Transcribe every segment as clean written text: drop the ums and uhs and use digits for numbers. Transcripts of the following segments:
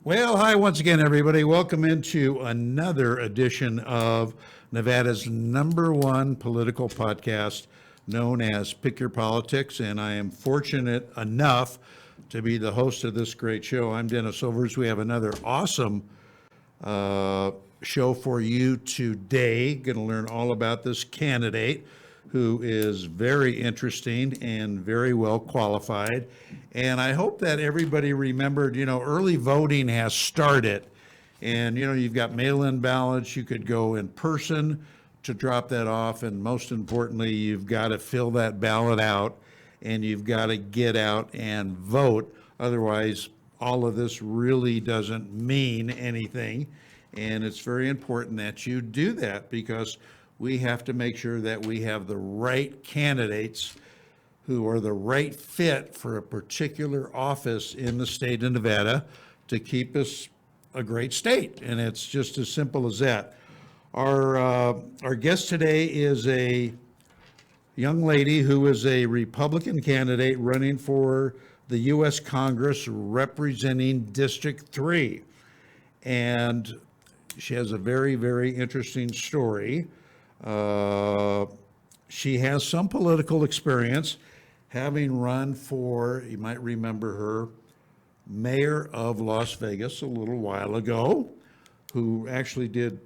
Well, hi once again, everybody. Welcome into another edition of Nevada's #1 political podcast known as Pick Your Politics. And I am fortunate enough to be the host of this great show. I'm Dennis Silvers. We have another awesome show for you today. Going to learn all about this candidate who is very interesting and very well qualified. And I hope that everybody remembered, early voting has started. And, you've got mail-in ballots. You could go in person to drop that off. And most importantly, you've got to fill that ballot out and you've got to get out and vote. Otherwise, all of this really doesn't mean anything. And it's very important that you do that because we have to make sure that we have the right candidates who are the right fit for a particular office in the state of Nevada to keep us a great state. And it's just as simple as that. Our guest today is a young lady who is a Republican candidate running for the U.S. Congress representing District 3. And she has a very, very interesting story. She has some political experience, having run for, you might remember her, mayor of Las Vegas a little while ago, who actually did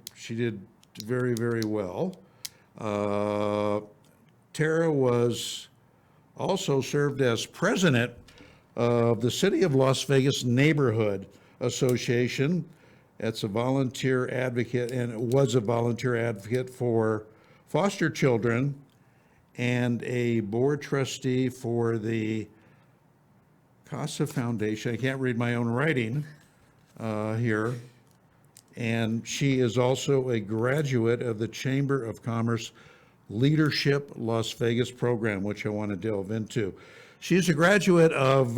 very, very well. Tera was also served as president of the City of Las Vegas Neighborhood Association. That's a volunteer advocate, and was a volunteer advocate for foster children and a board trustee for the CASA Foundation. I can't read my own writing here. And she is also a graduate of the Chamber of Commerce Leadership Las Vegas program, which I want to delve into. She's a graduate of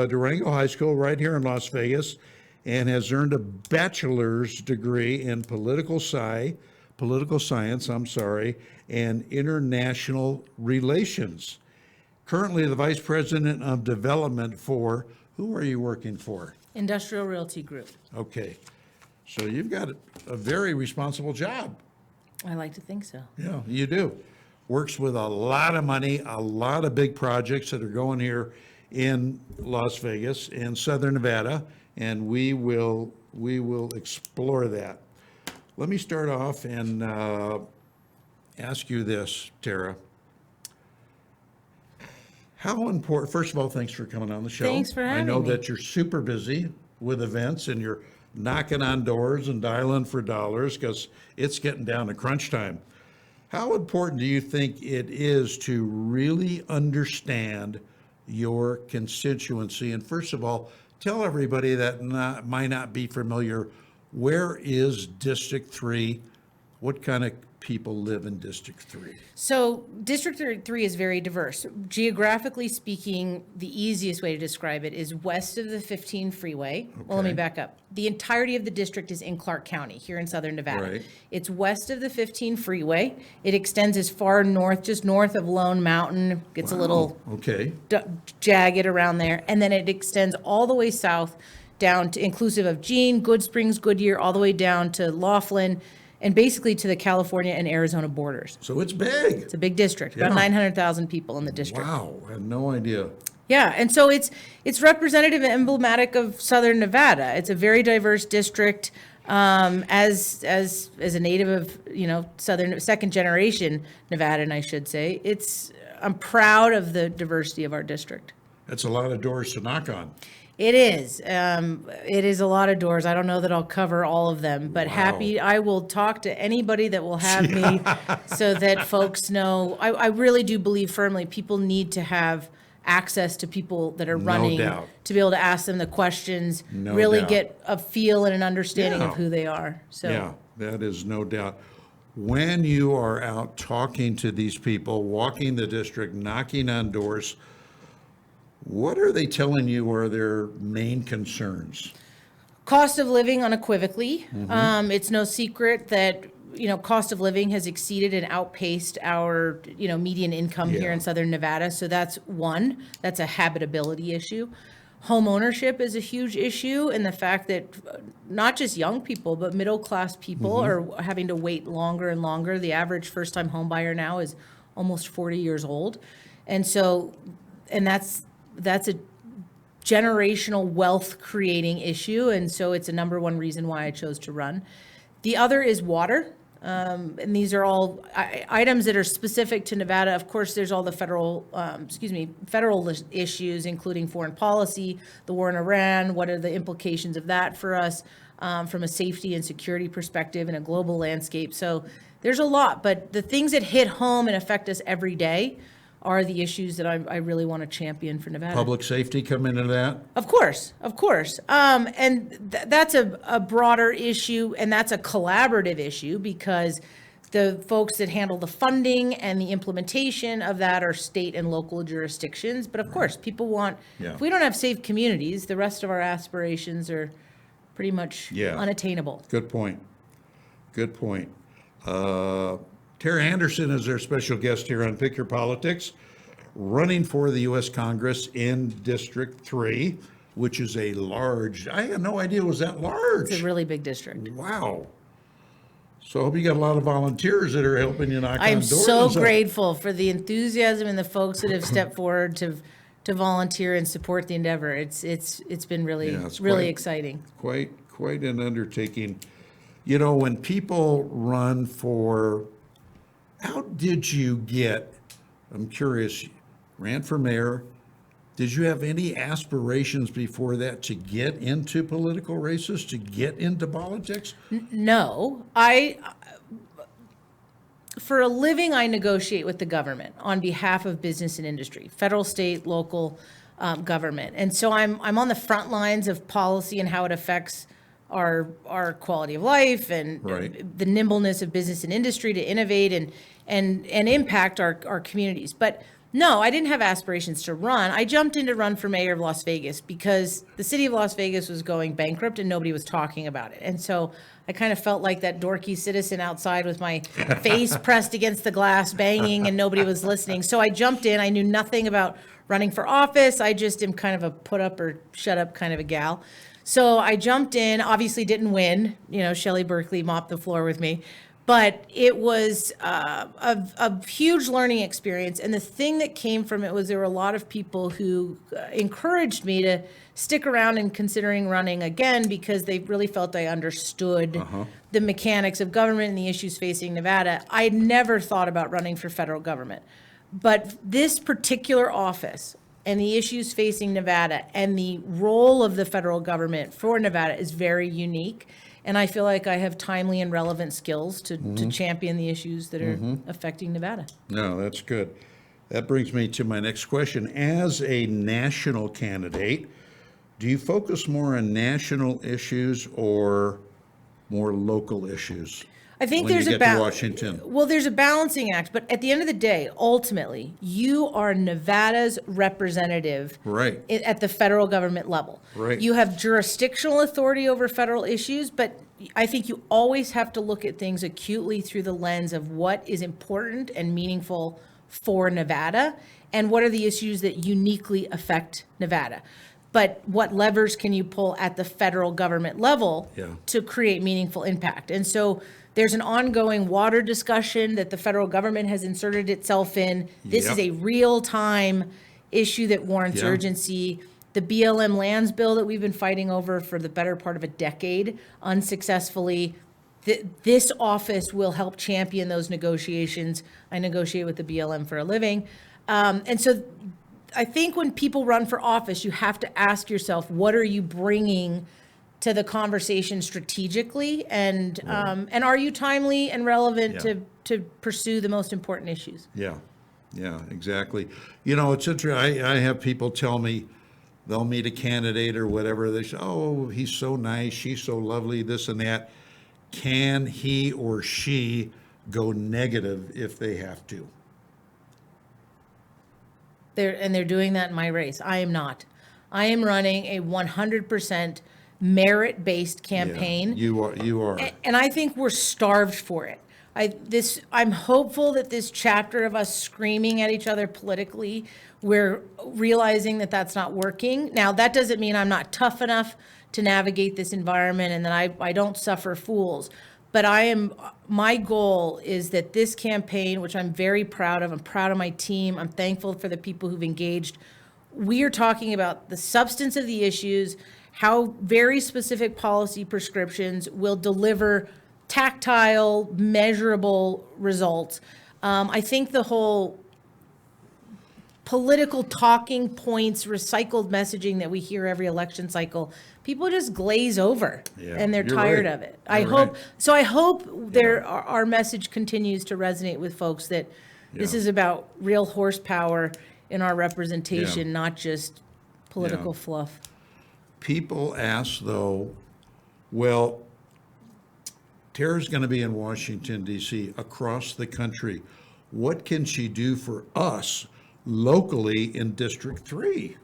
Durango High School right here in Las Vegas and has earned a bachelor's degree in political science, and international relations. Currently the vice president of development for, who are you working for? Industrial Realty Group. Okay, so you've got a very responsible job. I like to think so. Yeah, you do. Works with a lot of money, a lot of big projects that are going here in Las Vegas, in Southern Nevada, and we will explore that. Let me start off and ask you this, Tera. How important, first of all, thanks for coming on the show. Thanks for having me. I know that you're super busy with events and you're knocking on doors and dialing for dollars because it's getting down to crunch time. How important do you think it is to really understand your constituency? And first of all, tell everybody that might not be familiar, where is District 3? What kind of people live in District 3? So District 3 is very diverse. Geographically speaking, the easiest way to describe it is west of the 15 freeway. Okay. Well, let me back up. The entirety of the district is in Clark County, here in Southern Nevada. Right. It's west of the 15 freeway. It extends as far north, just north of Lone Mountain. Gets a little jagged around there. And then it extends all the way south down to inclusive of Jean, Good Springs, Goodyear, all the way down to Laughlin, and basically to the California and Arizona borders. So it's big. It's a big district, about 900,000 people in the district. Wow, I had no idea. Yeah, and so it's representative and emblematic of Southern Nevada. It's a very diverse district. As a native of, Southern, second generation Nevadan, I should say, I'm proud of the diversity of our district. That's a lot of doors to knock on. It is. It is a lot of doors. I don't know that I'll cover all of them, but happy. I will talk to anybody that will have me so that folks know. I really do believe firmly people need to have access to people that are running to be able to ask them the questions, get a feel and an understanding of who they are. So yeah, that is no doubt. When you are out talking to these people, walking the district, knocking on doors, what are they telling you are their main concerns? Cost of living unequivocally. It's no secret that, cost of living has exceeded and outpaced our, median income here in Southern Nevada. So that's one. That's a habitability issue. Home ownership is a huge issue, and the fact that not just young people, but middle-class people are having to wait longer and longer. The average first-time home buyer now is almost 40 years old. And so, and that's a generational wealth creating issue. And so it's a number one reason why I chose to run. The other is water. And these are all items that are specific to Nevada. Of course, there's all the federal issues, including foreign policy, the war in Iran. What are the implications of that for us from a safety and security perspective in a global landscape? So there's a lot, but the things that hit home and affect us every day are the issues that I really want to champion for Nevada. Public safety come into that? Of course. That's a broader issue, and that's a collaborative issue because the folks that handle the funding and the implementation of that are state and local jurisdictions. But of course, people want, if we don't have safe communities, the rest of our aspirations are pretty much unattainable. Good point. Tera Anderson is our special guest here on Pick Your Politics, running for the U.S. Congress in District 3, which is a large, I had no idea it was that large. It's a really big district. Wow. So I hope you got a lot of volunteers that are helping you knock on I'm doors. so grateful for the enthusiasm and the folks that have stepped forward to volunteer and support the endeavor. It's been really, really exciting. Quite an undertaking. You know, when people run for, how did you get, I'm curious, ran for mayor, did you have any aspirations before that to get into political races, to get into politics? No. For a living, I negotiate with the government on behalf of business and industry, federal, state, local government. And so I'm on the front lines of policy and how it affects our quality of life and the nimbleness of business and industry to innovate and impact our communities. But no, I didn't have aspirations to run. I jumped in to run for mayor of Las Vegas because the city of Las Vegas was going bankrupt and nobody was talking about it. And so I kind of felt like that dorky citizen outside with my face pressed against the glass, banging, and nobody was listening. So I jumped in. I knew nothing about running for office. I just am kind of a put up or shut up kind of a gal. So I jumped in, obviously didn't win. Shelley Berkeley mopped the floor with me. But it was a huge learning experience. And the thing that came from it was there were a lot of people who encouraged me to stick around and considering running again because they really felt I understood the mechanics of government and the issues facing Nevada. I had never thought about running for federal government. But this particular office and the issues facing Nevada and the role of the federal government for Nevada is very unique. And I feel like I have timely and relevant skills to champion the issues that are affecting Nevada. No, that's good. That brings me to my next question. As a national candidate, do you focus more on national issues or more local issues? I think when there's you a get to Washington? Well, there's a balancing act, but at the end of the day, ultimately, you are Nevada's representative at the federal government level. Right. You have jurisdictional authority over federal issues, but I think you always have to look at things acutely through the lens of what is important and meaningful for Nevada and what are the issues that uniquely affect Nevada. But what levers can you pull at the federal government level to create meaningful impact? And so there's an ongoing water discussion that the federal government has inserted itself in. This is a real-time issue that warrants urgency. The BLM lands bill that we've been fighting over for the better part of a decade unsuccessfully, this office will help champion those negotiations. I negotiate with the BLM for a living. And so I think when people run for office, you have to ask yourself, what are you bringing to the conversation strategically, and are you timely and relevant to pursue the most important issues? Yeah, exactly. It's interesting. I have people tell me they'll meet a candidate or whatever. They say, "Oh, he's so nice, she's so lovely, this and that." Can he or she go negative if they have to? They're doing that in my race. I am not. I am running a 100% merit-based campaign. You are. And I think we're starved for it. I'm hopeful that this chapter of us screaming at each other politically, we're realizing that that's not working. Now, that doesn't mean I'm not tough enough to navigate this environment and that I don't suffer fools. But my goal is that this campaign, which I'm very proud of, I'm proud of my team, I'm thankful for the people who've engaged. We are talking about the substance of the issues, how very specific policy prescriptions will deliver tactile, measurable results. I think the whole political talking points, recycled messaging that we hear every election cycle, people just glaze over and they're tired of it. I hope our message continues to resonate with folks that this is about real horsepower in our representation, not just political fluff. People ask, though, well, Tara's going to be in Washington, D.C., across the country. What can she do for us locally in District 3?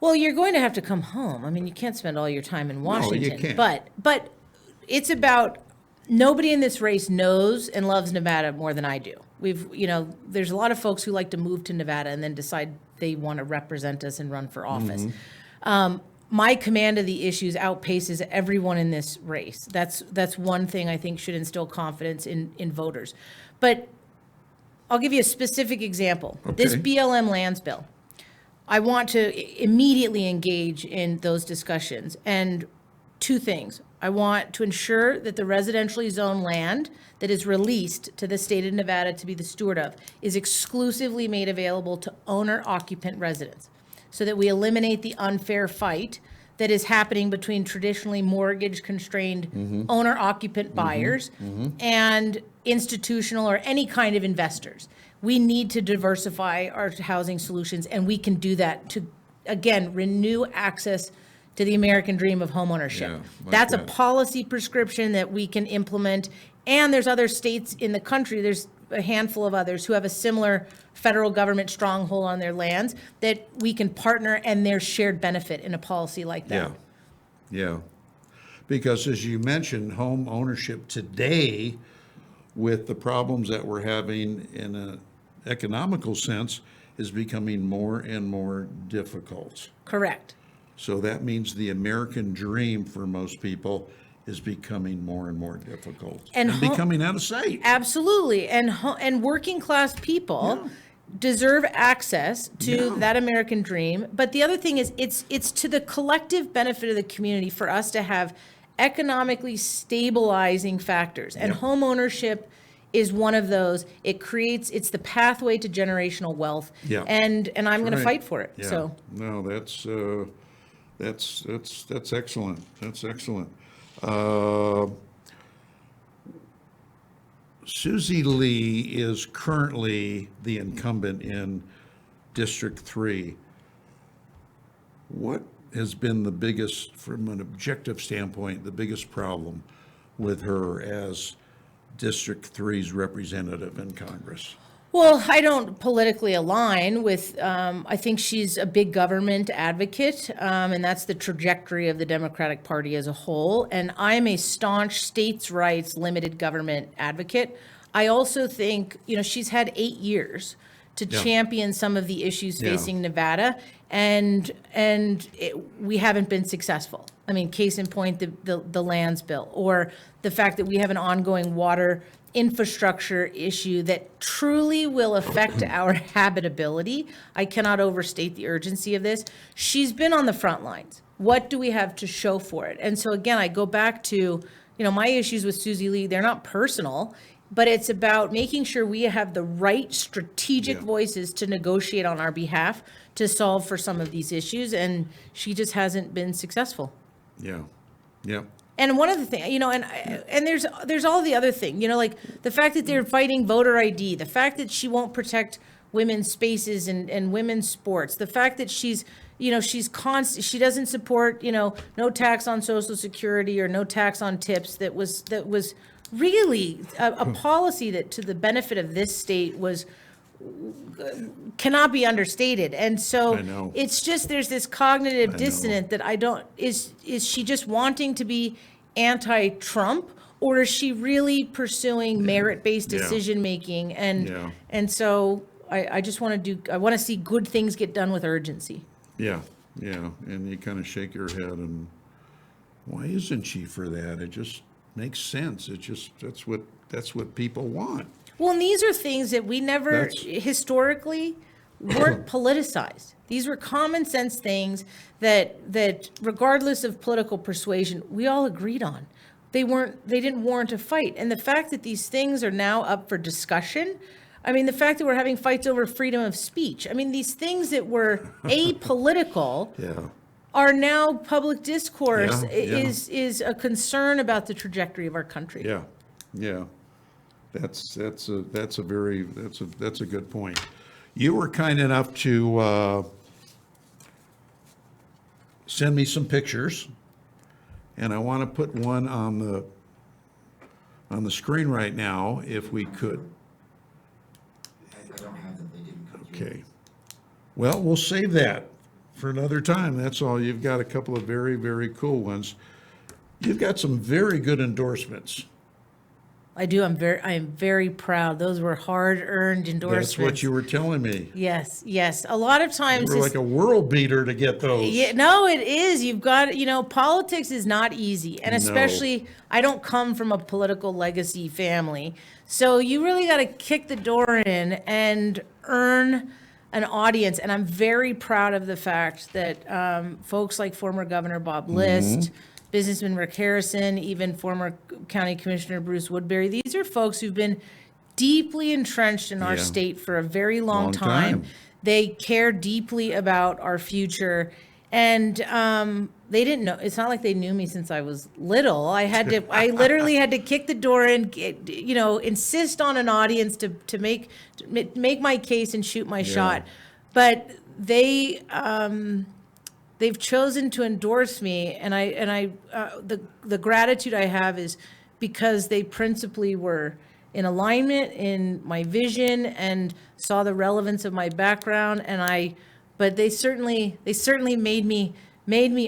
Well, you're going to have to come home. I mean, you can't spend all your time in Washington. No, you can't. But it's about, nobody in this race knows and loves Nevada more than I do. There's a lot of folks who like to move to Nevada and then decide they want to represent us and run for office. My command of the issues outpaces everyone in this race. That's one thing I think should instill confidence in voters. But I'll give you a specific example. Okay. This BLM lands bill. I want to immediately engage in those discussions. And two things. I want to ensure that the residentially zoned land that is released to the state of Nevada to be the steward of is exclusively made available to owner-occupant residents, so that we eliminate the unfair fight that is happening between traditionally mortgage-constrained owner-occupant buyers and institutional or any kind of investors. We need to diversify our housing solutions, and we can do that to, again, renew access to the American dream of homeownership. That's a policy prescription that we can implement, and there's other states in the country, there's a handful of others who have a similar federal government stronghold on their lands that we can partner, and there's shared benefit in a policy like that. Yeah. Because as you mentioned, home ownership today, with the problems that we're having in an economical sense, is becoming more and more difficult. Correct. So that means the American dream for most people is becoming more and more difficult and becoming out of sight. Absolutely. And working class people deserve access to that American dream. But the other thing is it's to the collective benefit of the community for us to have economically stabilizing factors. And home ownership is one of those. It's the pathway to generational wealth. And I'm going to fight for it. So no, that's excellent. That's excellent. Susie Lee is currently the incumbent in District 3. What has been the biggest, from an objective standpoint, the biggest problem with her as District 3's representative in Congress? Well, I don't politically align with, I think she's a big government advocate, and that's the trajectory of the Democratic Party as a whole. And I'm a staunch states' rights, limited government advocate. I also think, she's had 8 years to champion some of the issues facing Nevada, and we haven't been successful. I mean, case in point, the lands bill, or the fact that we have an ongoing water infrastructure issue that truly will affect our habitability. I cannot overstate the urgency of this. She's been on the front lines. What do we have to show for it? And so again, I go back to, my issues with Susie Lee, they're not personal, but it's about making sure we have the right strategic voices to negotiate on our behalf to solve for some of these issues. And she just hasn't been successful. Yeah. And one of the things, and there's all the other thing, like the fact that they're fighting voter ID, the fact that she won't protect women's spaces and women's sports, the fact that she doesn't support, no tax on Social Security or no tax on tips. That was really a policy that, to the benefit of this state, cannot be understated. And so it's just, there's this cognitive dissonance that is she just wanting to be anti-Trump, or is she really pursuing merit-based Yeah. decision-making? Yeah. And so I just want I want to see good things get done with urgency. Yeah, yeah, and you kind of shake your head and, why isn't she for that? It just makes sense. It just, that's what people want. Well, and these are things that we never That's- historically weren't politicized. These were common sense things that regardless of political persuasion, we all agreed on. They didn't warrant a fight. And the fact that these things are now up for discussion, I mean, the fact that we're having fights over freedom of speech, I mean, these things that were apolitical Yeah, are now public discourse, Yeah, yeah. is a concern about the trajectory of our country. yeah, yeah. That's a good point. You were kind enough to send me some pictures, and I want to put one on the screen right now, if we could. I don't have them, they didn't come through. Okay. Well, we'll save that for another time. That's all. You've got a couple of very, very cool ones. You've got some very good endorsements. I do. I am very proud. Those were hard-earned endorsements. That's what you were telling me. Yes, yes. A lot of times, You were like a world beater to get those. yeah, no, it is. You've got, politics is not easy, and No. especially I don't come from a political legacy family, so you really got to kick the door in and earn an audience. And I'm very proud of the fact that folks like former Governor Bob List, businessman Rick Harrison, even former County Commissioner Bruce Woodbury, these are folks who've been deeply entrenched in our Yeah. state for a very long Long time. time. They care deeply about our future. And they didn't know, it's not like they knew me since I was little. I literally had to kick the door and, insist on an audience to make my case and shoot my shot. But they've chosen to endorse me, and the gratitude I have is because they principally were in alignment in my vision and saw the relevance of my background, but they certainly made me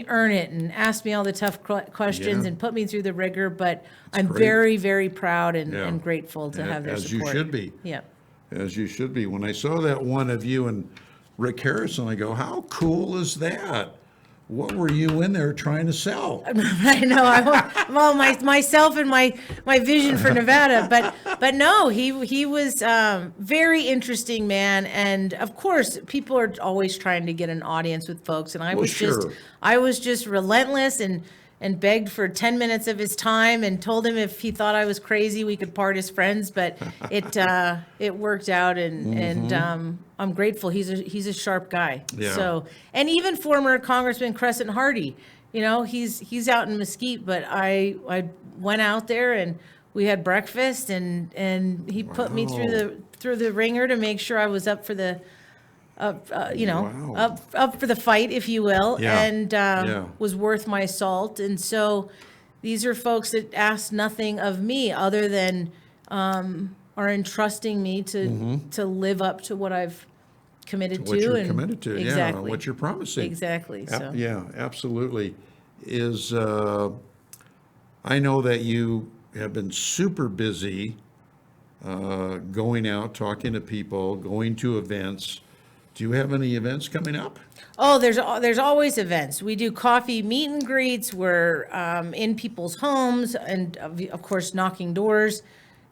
earn it and asked me all the tough questions Yeah. and put me through the rigor. But I'm great. very, very proud and, Yeah. and grateful to have their As you support. should be. Yeah. As you should be. When I saw that one of you and Rick Harrison, I go, how cool is that? What were you in there trying to sell? I know. Well, myself and my vision for Nevada, but no, he was very interesting man, and of course, people are always trying to get an audience with folks, and Well, sure. I was just relentless and begged for 10 minutes of his time and told him if he thought I was crazy, we could part as friends, but it worked out, and I'm grateful. He's a sharp guy. Yeah. So, and even former Congressman Crescent Hardy, he's out in Mesquite, but I went out there and we had breakfast, and he put me through the ringer to make sure I was up for the Wow. up for the fight, if you will, Yeah. and Yeah. was worth my salt. And so these are folks that ask nothing of me other than are entrusting me to live up to what I've committed What to. you're and committed to, yeah, exactly. what you're promising. Exactly. So Yeah, absolutely. I know that you have been super busy going out, talking to people, going to events. Do you have any events coming up? Oh, there's always events. We do coffee meet and greets. We're in people's homes and of course knocking doors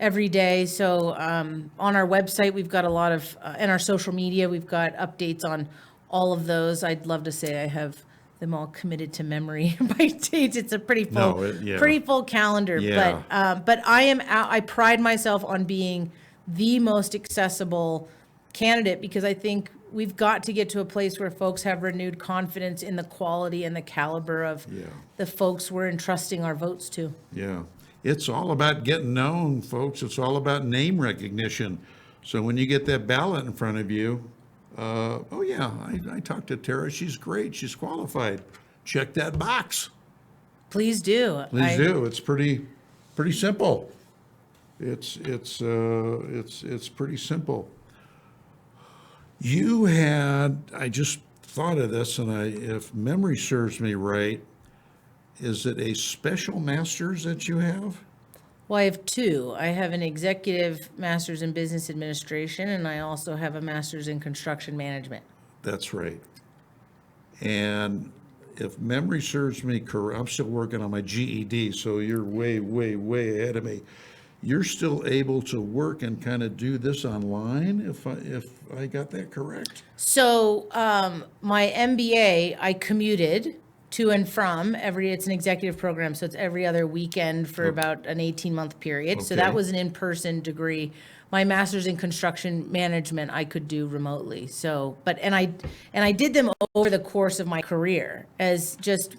every day. So on our website, we've got a lot of, and our social media, we've got updates on all of those. I'd love to say I have them all committed to memory by dates. It's a pretty full, Yeah. pretty full calendar. Yeah. But I pride myself on being the most accessible candidate because I think we've got to get to a place where folks have renewed confidence in the quality and the caliber of Yeah. the folks we're entrusting our votes to. Yeah. It's all about getting known, folks. It's all about name recognition. So when you get that ballot in front of you, oh yeah, I talked to Tera. She's great. She's qualified. Check that box. Please do. Please do. It's pretty simple. It's pretty simple. I just thought of this, and if memory serves me right, is it a special master's that you have? Well, I have two. I have an executive master's in business administration, and I also have a master's in construction management. That's right. And if memory serves me correct, I'm still working on my GED, so you're way, way, way ahead of me. You're still able to work and kind of do this online, if I got that correct? So my MBA, I commuted to and from it's an executive program, so it's every other weekend for about an 18-month period. So that Okay. was an in-person degree. My master's in construction management, I could do remotely. So, and I did them over the course of my career as just,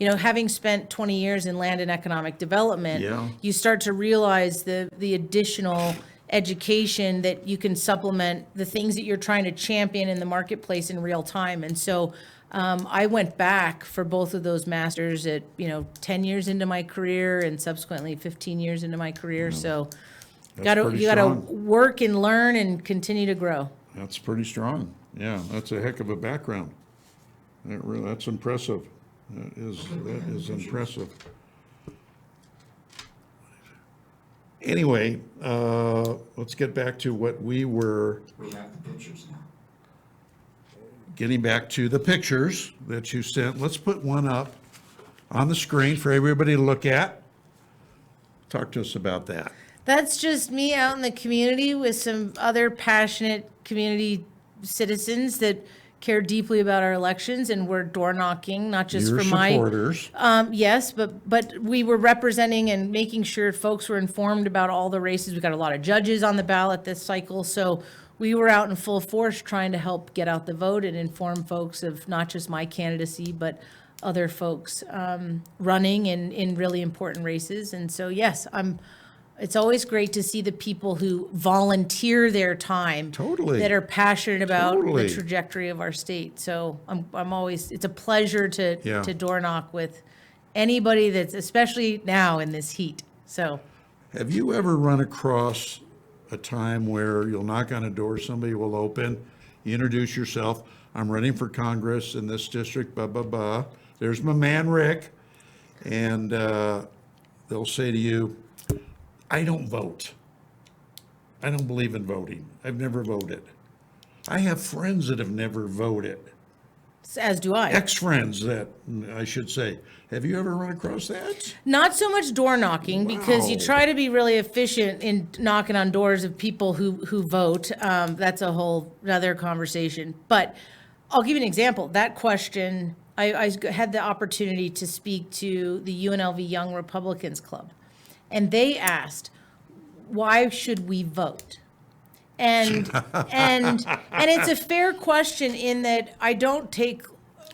having spent 20 years in land and economic development, Yeah. you start to realize the additional education that you can supplement the things that you're trying to champion in the marketplace in real time. And so I went back for both of those masters at, 10 years into my career and subsequently 15 years into my career. So you gotta strong. work and learn and continue to grow. That's pretty strong. Yeah, that's a heck of a background. That's impressive. That is impressive. Anyway, let's get back to what we were We have the pictures now. getting back to the pictures that you sent. Let's put one up on the screen for everybody to look at. Talk to us about that. That's just me out in the community with some other passionate community citizens that care deeply about our elections, and we're door knocking, not just Your for my. supporters. Yes, but we were representing and making sure folks were informed about all the races. We got a lot of judges on the ballot this cycle, so we were out in full force trying to help get out the vote and inform folks of not just my candidacy, but other folks running in really important races. And so, yes, it's always great to see the people who volunteer their time. Totally. That are passionate about Totally. the trajectory of our state. So I'm always, it's a pleasure Yeah. to door knock with anybody that's, especially now in this heat. So, Have you ever run across a time where you'll knock on a door, somebody will open, you introduce yourself, I'm running for Congress in this district, blah, blah, blah. There's my man, Rick. And they'll say to you, I don't vote. I don't believe in voting. I've never voted. I have friends that have never voted. as do I. Ex-friends that, I should say. Have you ever run across that? Not so much door knocking, because you Wow. try to be really efficient in knocking on doors of people who vote. That's a whole other conversation. But I'll give you an example. That question, I had the opportunity to speak to the UNLV Young Republicans Club, and they asked, why should we vote? And it's a fair question in that I don't take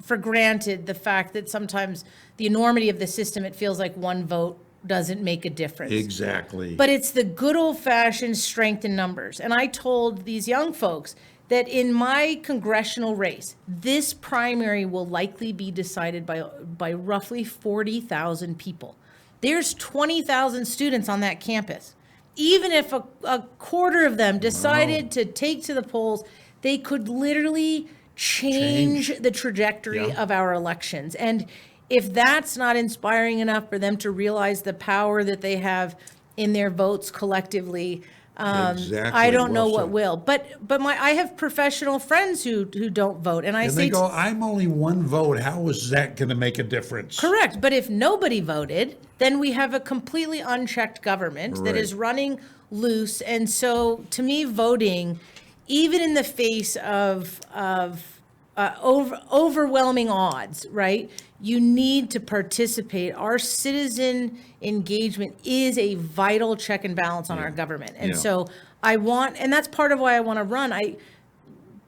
for granted the fact that sometimes the enormity of the system, it feels like one vote doesn't make a difference. Exactly. But it's the good old-fashioned strength in numbers. And I told these young folks that in my congressional race, this primary will likely be decided by roughly 40,000 people. There's 20,000 students on that campus. Even if a quarter of them decided to take to the polls, they could literally change the trajectory Yeah. of our elections. And if that's not inspiring enough for them to realize the power that they have in their votes collectively, Exactly. I don't know Well what said. will. But I have professional friends who don't vote, and I And say they go, I'm only one vote. How is that going to make a difference? correct. But if nobody voted, then we have a completely unchecked government that Right. is running loose. And so, to me, voting, even in the face of overwhelming odds, right? You need to participate. Our citizen engagement is a vital check and balance on our government. And Yeah. so and that's part of why I want to run.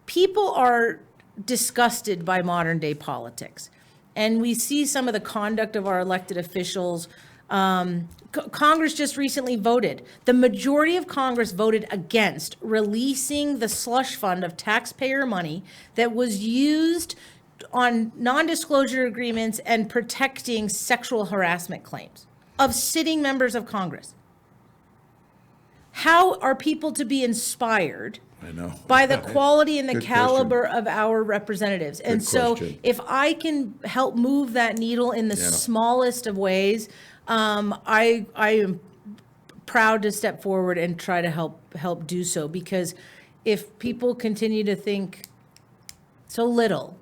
People are disgusted by modern day politics. And we see some of the conduct of our elected officials. Congress just recently voted. The majority of Congress voted against releasing the slush fund of taxpayer money that was used on non-disclosure agreements and protecting sexual harassment claims of sitting members of Congress. How are people to be inspired I know. by the quality and the Good caliber of our representatives? And so question. if I can help move that needle in the Yeah. smallest of ways, I am proud to step forward and try to help do so, because if people continue to think so little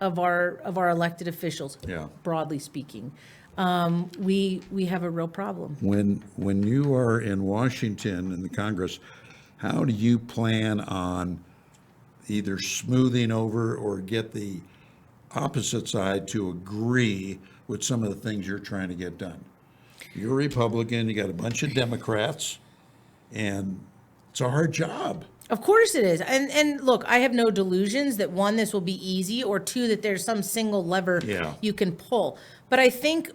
of our elected officials, Yeah. broadly speaking, we have a real problem. When you are in Washington in the Congress, how do you plan on either smoothing over or get the opposite side to agree with some of the things you're trying to get done? You're a Republican, you got a bunch of Democrats, and it's a hard job. Of course it is. And look, I have no delusions that one, this will be easy, or two, that there's some single lever Yeah. you can pull. But I think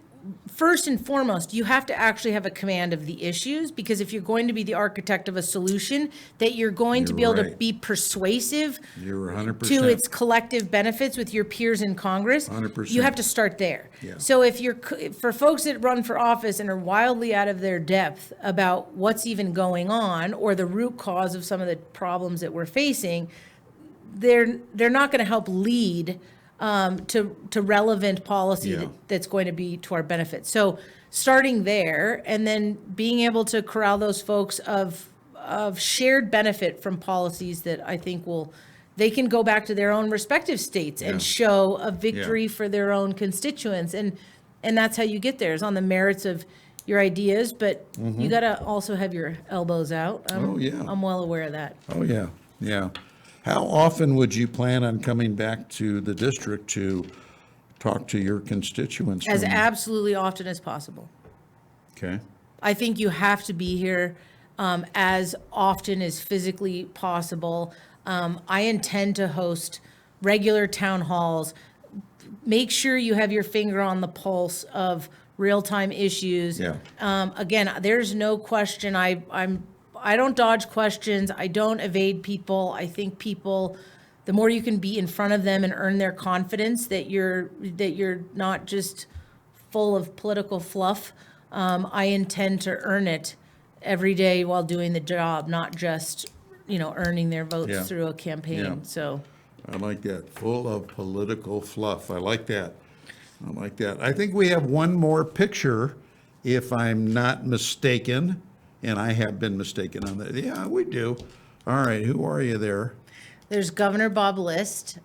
first and foremost, you have to actually have a command of the issues, because if you're going to be the architect of a solution, that you're going to be You're able to right. be persuasive You're 100%. to its collective benefits with your peers in Congress. 100%. You have to start there. Yeah. So if for folks that run for office and are wildly out of their depth about what's even going on or the root cause of some of the problems that we're facing, they're not going to help lead to relevant policy Yeah. that's going to be to our benefit. So starting there, and then being able to corral those folks of shared benefit from policies that I think they can go back to their own respective states Yeah. and show a victory Yeah. for their own constituents. And that's how you get there, is on the merits of your ideas, but you got to also have your elbows out. Oh, yeah. I'm well aware of that. Oh, yeah, yeah. How often would you plan on coming back to the district to talk to your constituents? As from- absolutely often as possible. Okay, I think you have to be here as often as physically possible. I intend to host regular town halls. Make sure you have your finger on the pulse of real-time issues. Yeah. Again, there's no question. I don't dodge questions. I don't evade people. I think people, the more you can be in front of them and earn their confidence that you're not just full of political fluff. I intend to earn it every day while doing the job, not just, earning their votes Yeah. through a campaign. Yeah. So, I like that, full of political fluff. I like that. I like that. I think we have one more picture, if I'm not mistaken, and I have been mistaken on that. Yeah, we do. All right, who are you there? there's Governor Bob List,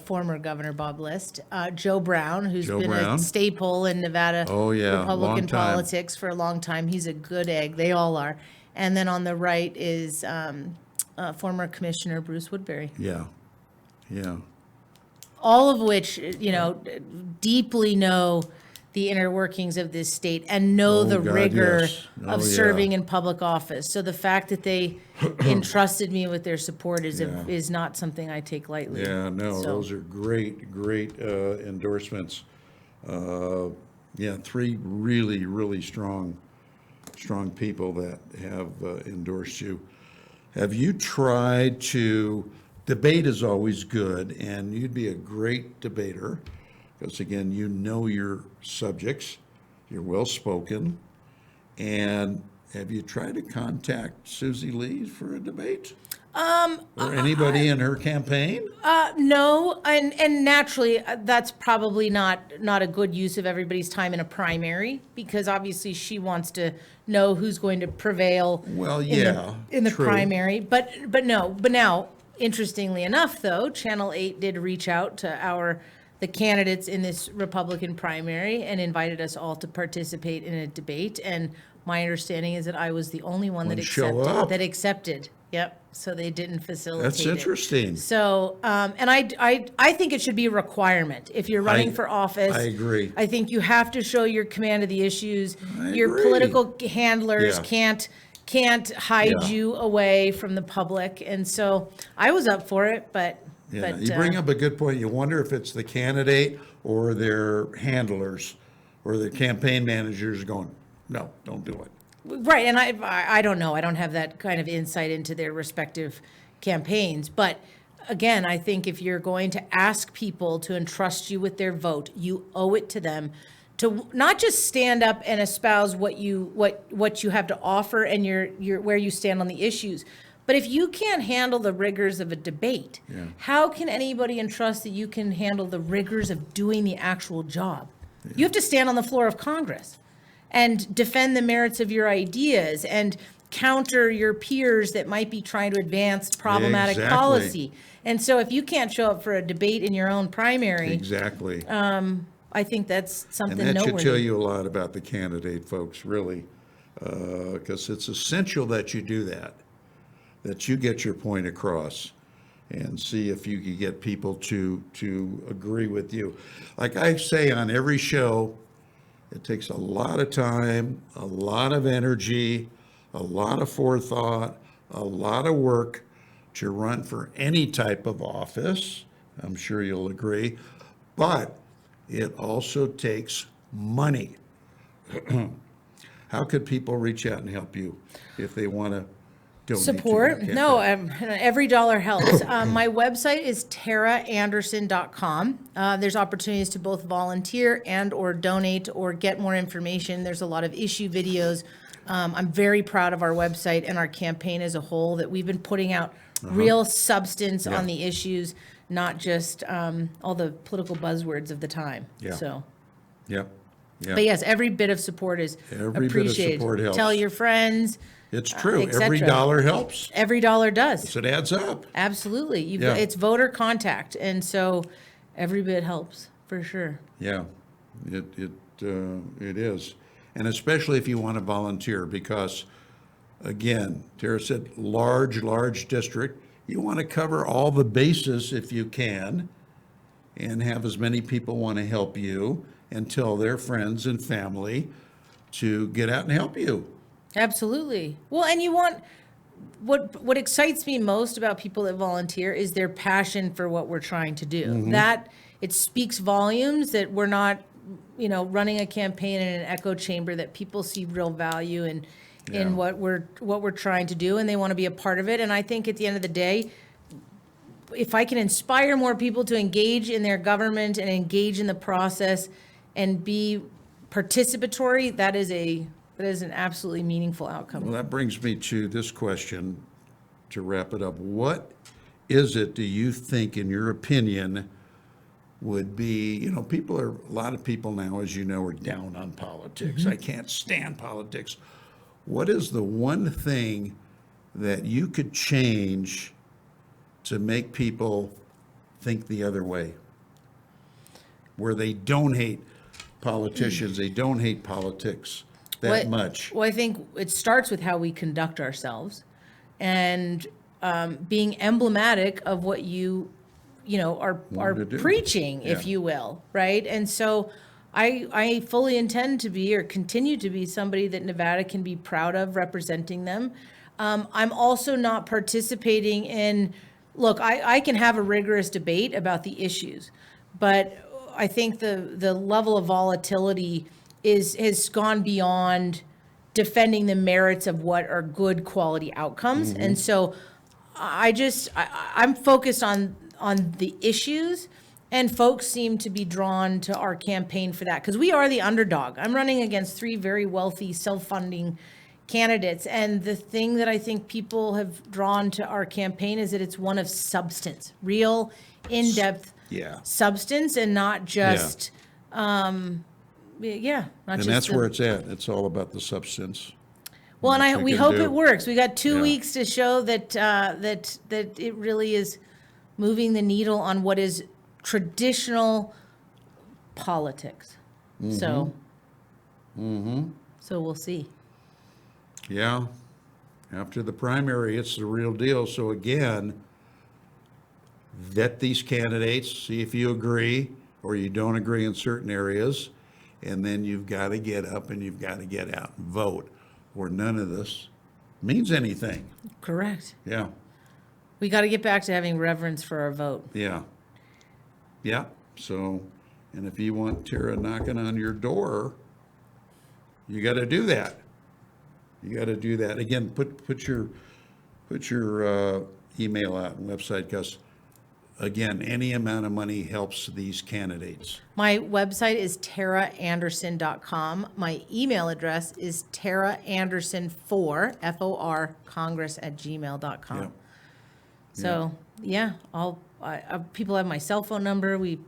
former Governor Bob List, Joe Brown, who's Joe been Brown. a staple in Nevada Oh, yeah, long Republican time. politics for a long time. He's a good egg. They all are. And then on the right is former Commissioner Bruce Woodbury. Yeah, yeah. All of which, deeply know the inner workings of this state and know Oh, the God, rigor yes. Oh, of yeah. serving in public office. So the fact that they entrusted me with their support Yeah. is not something I take lightly. Yeah, no, So- those are great endorsements. Yeah, three really, really strong people that have endorsed you. Have you tried to, debate is always good, and you'd be a great debater, because again, you know your subjects, you're well-spoken, and have you tried to contact Susie Lee for a debate? Or anybody in her campaign? No, and naturally, that's probably not a good use of everybody's time in a primary, because obviously she wants to know who's going to prevail. Well, in yeah, the true. primary, but now, interestingly enough, though, Channel 8 did reach out to the candidates in this Republican primary and invited us all to participate in a debate, and my understanding is that I was the only one that Wouldn't show up. accepted. Yep, so they didn't facilitate That's it. interesting. So, and I think it should be a requirement if you're running for office. I agree. I think you have to show your command of the issues. I Your agree. political handlers Yeah. can't hide Yeah. you away from the public. And so I was up for it, but. Yeah, but, you bring up a good point. You wonder if it's the candidate or their handlers or their campaign managers going, no, don't do it. Right, and I don't know. I don't have that kind of insight into their respective campaigns. But again, I think if you're going to ask people to entrust you with their vote, you owe it to them to not just stand up and espouse what you have to offer and your where you stand on the issues. But if you can't handle the rigors of a debate, Yeah. how can anybody entrust that you can handle the rigors of doing the actual job? You have to stand on the floor of Congress. and defend the merits of your ideas and counter your peers that might be trying to advance problematic Exactly. policy. And so if you can't show up for a debate in your own primary, Exactly. I think that's something And that should tell noteworthy. you a lot about the candidate, folks, really, because it's essential that you do that you get your point across and see if you can get people to agree with you. Like I say on every show, it takes a lot of time, a lot of energy, a lot of forethought, a lot of work to run for any type of office. I'm sure you'll agree. But it also takes money. How could people reach out and help you if they want to donate to Support? your No, campaign? every dollar helps. My website is teraanderson.com. There's opportunities to both volunteer and or donate or get more information. There's a lot of issue videos. I'm very proud of our website and our campaign as a whole, that we've been putting out real substance on the issues, not just all the political buzzwords of the time. Yeah. So, Yep. Yep. but yes, every bit of support is Every bit of appreciated. support helps. Tell your friends. It's true. et Every cetera. dollar helps. Every dollar does. So it adds up. Absolutely. Yeah. It's voter contact, and so every bit helps, for sure. Yeah, it is. And especially if you want to volunteer, because again, Tara said, large district. You want to cover all the bases if you can and have as many people want to help you and tell their friends and family to get out and help you. Absolutely. Well, and you want, what excites me most about people that volunteer is their passion for what we're trying to do. Mm-hmm. That, it speaks volumes that we're not, running a campaign in an echo chamber, that people see real value in Yeah. what we're trying to do, and they want to be a part of it. And I think at the end of the day, if I can inspire more people to engage in their government and engage in the process and be participatory, that is an absolutely meaningful outcome. Well, that brings me to this question to wrap it up. What is it, do you think, in your opinion, would be, a lot of people now, as you know, are down on politics. I can't stand politics. What is the one thing that you could change to make people think the other way? Where they don't hate politicians, they don't hate politics that much. Well, I think it starts with how we conduct ourselves and being emblematic of what you are to do. preaching, if Yeah. you will, right? And so I fully intend to be or continue to be somebody that Nevada can be proud of representing them. I'm also not participating in, look, I can have a rigorous debate about the issues, but I think the level of volatility has gone beyond defending the merits of what are good quality outcomes. And so I'm focused on the issues, and folks seem to be drawn to our campaign for that, because we are the underdog. I'm running against 3 very wealthy, self-funding candidates, and the thing that I think people have drawn to our campaign is that it's one of substance, real, in-depth Yeah. substance, and not just, not And just that's the- where it's at. It's all about the substance. Well, and what we you can hope do. it works. We got 2 Yeah. weeks to show that that it really is moving the needle on what is traditional politics. So, so we'll see. Yeah. After the primary, it's the real deal. So again, vet these candidates, see if you agree or you don't agree in certain areas. And then you've got to get up and you've got to get out and vote, or none of this means anything. Correct. Yeah. We got to get back to having reverence for our vote. Yeah. Yeah. So, and if you want Tara knocking on your door, you got to do that. You got to do that. Again, put your email out and website, because again, any amount of money helps these candidates. My website is teraanderson.com. My email address is teraanderson4, F-O-R, congress@gmail.com. Yeah. So, yeah, people have my cell phone number. We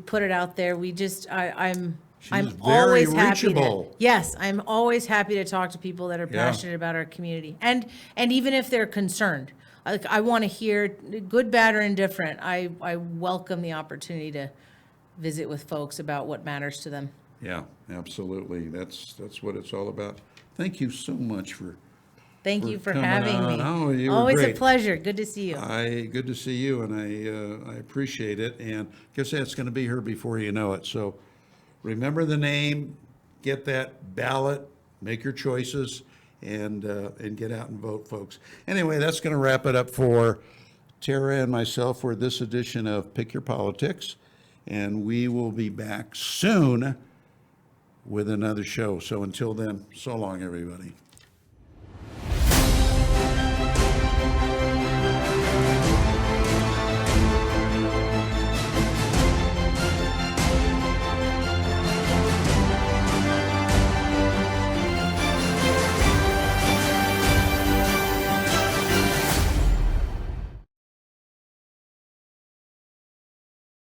put it out there. I'm I'm very always happy to, reachable. yes, I'm always happy to talk to people that are Yeah. passionate about our community. And even if they're concerned, like, I want to hear, good, bad, or indifferent, I welcome the opportunity to visit with folks about what matters to them. Yeah, absolutely. That's what it's all about. Thank you so much for Thank you for coming having on. me. Oh, you were Always a great. pleasure. Good to see you. Good to see you, and I appreciate it. And guess that's going to be here before you know it. So remember the name, get that ballot, make your choices, and get out and vote, folks. Anyway, that's going to wrap it up for Tara and myself for this edition of Pick Your Politics, and we will be back soon with another show. So until then, so long, everybody.